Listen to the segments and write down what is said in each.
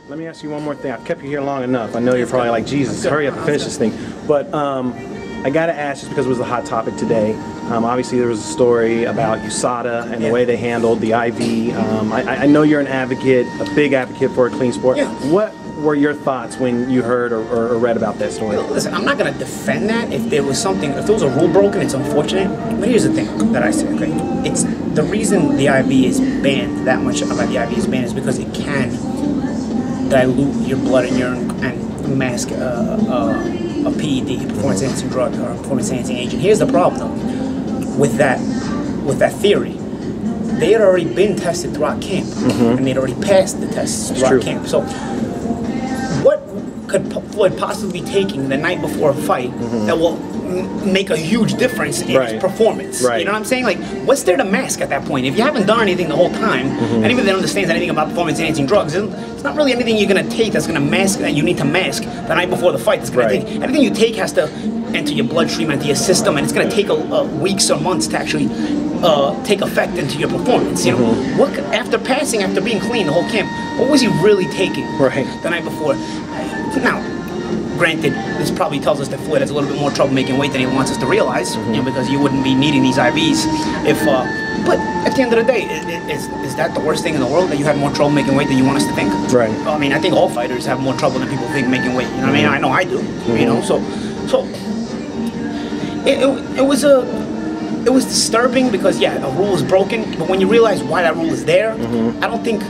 Let me ask you one more thing. I've kept you here long enough. I know you're probably like, Jesus, hurry up and finish this thing. But I got to ask, just because it was a hot topic today, obviously there was a story about Usada and the way they handled the IV. I know you're an advocate, a big advocate for a clean sport. Yeah. What were your thoughts when you heard or read about that story? Listen, I'm not going to defend that. If there was something, if there was a rule broken, it's unfortunate. But here's the thing that I say, okay? It's the reason the IV is banned, that much about the IV is banned, is because it can dilute your blood and urine and mask a PED, performance enhancing drug, or performance enhancing agent. Here's the problem though, with that theory. They had already been tested throughout camp, and they'd already passed the tests throughout camp. So what could Floyd possibly be taking the night before a fight that will make a huge difference in his performance? You know what I'm saying? Like, what's there to mask at that point? If you haven't done anything the whole time, anybody that understands anything about performance enhancing drugs, it's not really anything you're going to take that's going to mask, that you need to mask the night before the fight. That's going to take, anything you take has to enter your bloodstream, enter your system, and it's going to take weeks or months to actually take effect into your performance. You know, what after being clean the whole camp, what was he really taking the night before? Now, granted, this probably tells us that Floyd has a little bit more trouble making weight than he wants us to realize, you know, because you wouldn't be needing these IVs if. But at the end of the day, is that the worst thing in the world, that you have more trouble making weight than you want us to think? Right. I mean, I think all fighters have more trouble than people think making weight. You know what I mean? I know I do. You know, so it was disturbing because a rule is broken, but when you realize why that rule is there, I don't think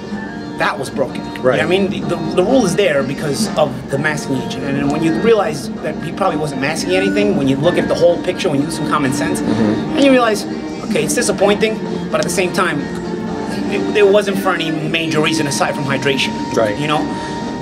that was broken. You know what I mean? The rule is there because of the masking agent, and when you realize that he probably wasn't masking anything, when you look at the whole picture, when you use some common sense, and you realize, okay, it's disappointing, but at the same time, it wasn't for any major reason aside from hydration. You know?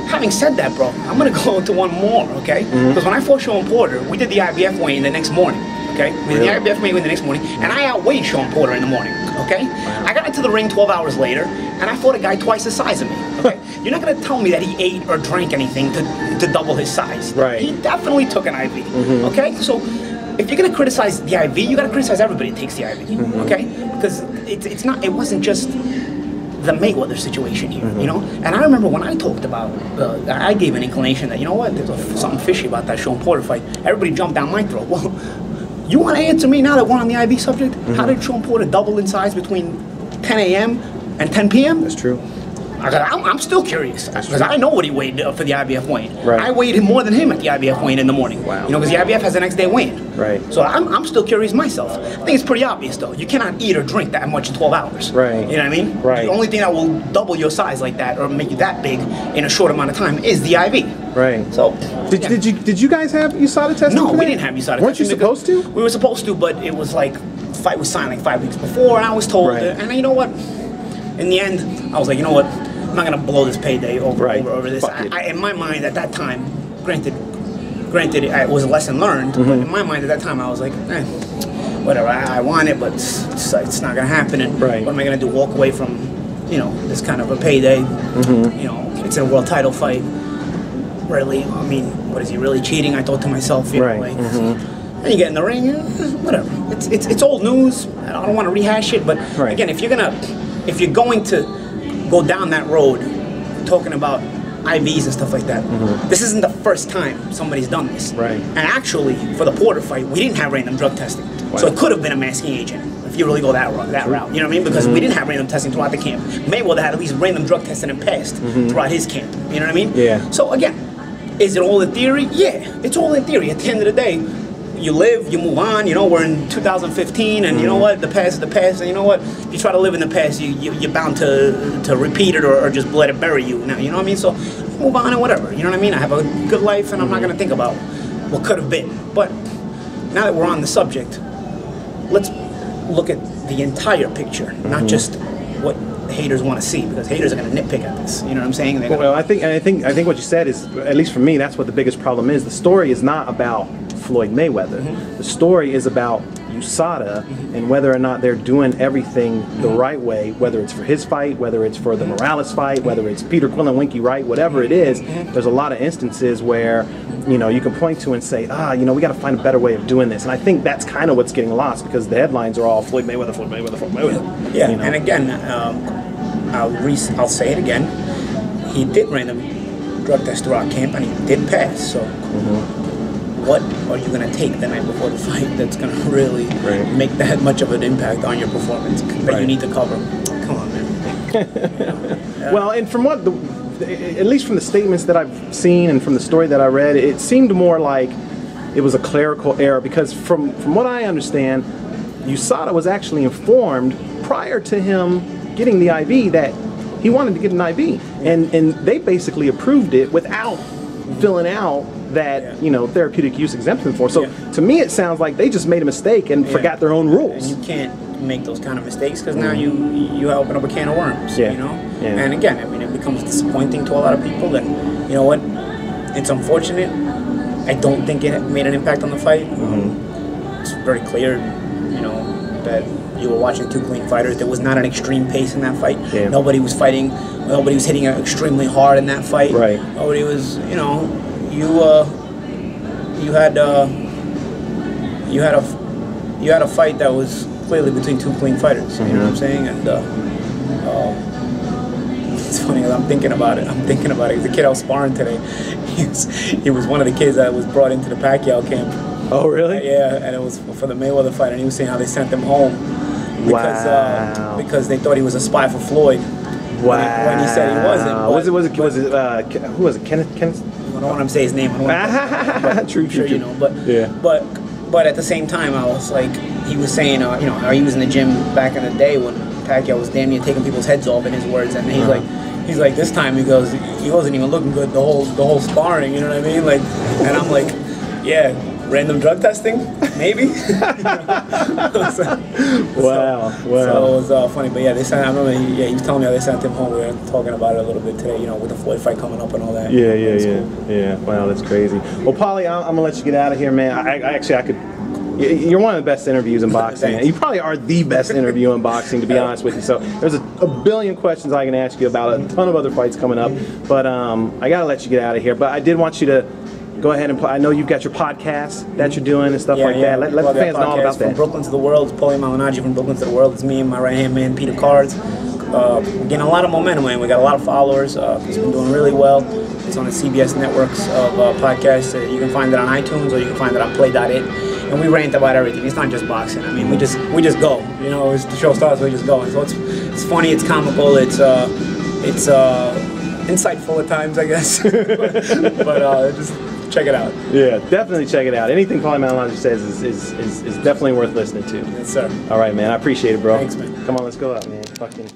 Having said that, bro, I'm gonna go into one more, okay? Because when I fought Shawn Porter, we did the IBF weigh-in the next morning. Okay, we did the IBF weigh-in the next morning, and I outweighed Shawn Porter in the morning. Okay, I got into the ring 12 hours later, and I fought a guy twice the size of me. Okay, you're not gonna tell me that he ate or drank anything to double his size. He definitely took an IV. Okay, so if you're gonna criticize the IV, you gotta criticize everybody that takes the IV. Okay, because it wasn't just the Mayweather situation here, you know. And I remember when I talked about, I gave an inclination that, you know what, there's something fishy about that Shawn Porter fight. Everybody jumped down my throat. Well, you want to answer me now that we're on the IV subject? How did Shawn Porter double in size between 10 a.m. and 10 p.m.? That's true. I'm still curious, because I know what he weighed for the IBF weigh-in. I weighed him more than him at the IBF weigh-in in the morning. You know, because the IBF has the next day weigh-in. So I'm still curious myself. I think it's pretty obvious, though. You cannot eat or drink that much in 12 hours. You know what I mean? The only thing that will double your size like that or make you that big in a short amount of time is the IV. So did you guys have USADA testing? No, we didn't have USADA testing. Weren't you supposed to? We were supposed to, but it was like fight was signed like 5 weeks before, and I was told, and you know what? In the end, I was like, you know what? I'm not gonna blow this payday over this. In my mind at that time, granted, it was a lesson learned, but in my mind at that time, I was like, whatever. I want it, but it's not gonna happen. And what am I gonna do? Walk away from, you know, this kind of a payday? You know, it's a world title fight. Really, I mean, what is he really cheating? I thought to myself, you know, like, and you get in the ring, whatever. It's old news. I don't want to rehash it, but again, if you're going to go down that road, talking about IVs and stuff like that, this isn't the first time somebody's done this. And actually, for the Porter fight, we didn't have random drug testing, so it could have been a masking agent if you really go that route. You know what I mean? Because we didn't have random testing throughout the camp. Mayweather had at least random drug testing and passed throughout his camp. You know what I mean? So again, is it all in theory? Yeah, it's all in theory. At the end of the day, you live, you move on. You know, we're in 2015, and you know what? The past is the past, and you know what? If you try to live in the past, you're bound to repeat it or just let it bury you. Now, you know what I mean? So move on and whatever. You know what I mean? I have a good life, and I'm not gonna think about what could have been. But now that we're on the subject, let's look at the entire picture, not just what the haters want to see, because haters are going to nitpick at this. You know what I'm saying? Well, I think what you said is, at least for me, that's what the biggest problem is. The story is not about Floyd Mayweather. The story is about USADA and whether or not they're doing everything the right way, whether it's for his fight, whether it's for the Morales fight, whether it's Peter Quillen, Winky Wright, whatever it is. There's a lot of instances where, you know, you can point to and say, you know, we got to find a better way of doing this. And I think that's kind of what's getting lost, because the headlines are all Floyd Mayweather, Floyd Mayweather, Floyd Mayweather. Yeah, you know? And again, I'll say it again. He did random drug test throughout camp, and he did pass. So, what are you gonna take the night before the fight that's gonna really make that much of an impact on your performance that you need to cover? Come on, man. Well, and from what at least from the statements that I've seen and from the story that I read, it seemed more like it was a clerical error, because from what I understand, Usada was actually informed prior to him getting the IV that he wanted to get an IV, and they basically approved it without filling out that therapeutic use exemption form. So to me, it sounds like they just made a mistake and forgot their own rules. And you can't make those kind of mistakes, because now you open up a can of worms. And again, I mean, it becomes disappointing to a lot of people. That you know what, it's unfortunate. I don't think it made an impact on the fight. It's very clear, that you were watching two clean fighters. There was not an extreme pace in that fight. Nobody was fighting. Nobody was hitting extremely hard in that fight. Nobody was. You had a fight that was clearly between two clean fighters. You know what I'm saying? And it's funny, I'm thinking about it. The kid I was sparring today, he was one of the kids that was brought into the Pacquiao camp. Oh, really? Yeah, and it was for the Mayweather fight, and he was saying how they sent him home because they thought he was a spy for Floyd. When he said he wasn't. Who was it? Kenneth? I don't want to say his name. True. But at the same time, I was like, he was saying, how he was in the gym back in the day when Pacquiao was damn near taking people's heads off, in his words, and he's like, this time he goes, he wasn't even looking good the whole sparring, you know what I mean? Like, and I'm like, yeah. Random drug testing, maybe. Wow. So it was funny, but yeah, they sent. I remember, he was telling me how they sent him home. We were talking about it a little bit today, with the Floyd fight coming up and all that. Yeah. Wow, that's crazy. Well, Paulie, I'm gonna let you get out of here, man. I could. You're one of the best interviews in boxing. You probably are the best interview in boxing, to be honest with you. So there's a billion questions I can ask you about a ton of other fights coming up, but I gotta let you get out of here. But I did want you to go ahead and I know you've got your podcast that you're doing and stuff like that. Let the fans know all about that. From Brooklyn to the World, it's Paulie Malignaggi from Brooklyn to the World. It's me and my right-hand man, Peter Cards. We're getting a lot of momentum, man. We got a lot of followers. It's been doing really well. It's on the CBS networks of podcasts. You can find it on iTunes, or you can find it on Play.it. And we rant about everything. It's not just boxing. I mean, we just go. As the show starts, we just go. And so it's funny. It's comical. It's insightful at times, I guess. but just check it out. Yeah, definitely check it out. Anything Paulie Malignaggi says is definitely worth listening to. Yes, sir. All right, man. I appreciate it, bro. Thanks, man. Come on, let's go out, man. Fucking.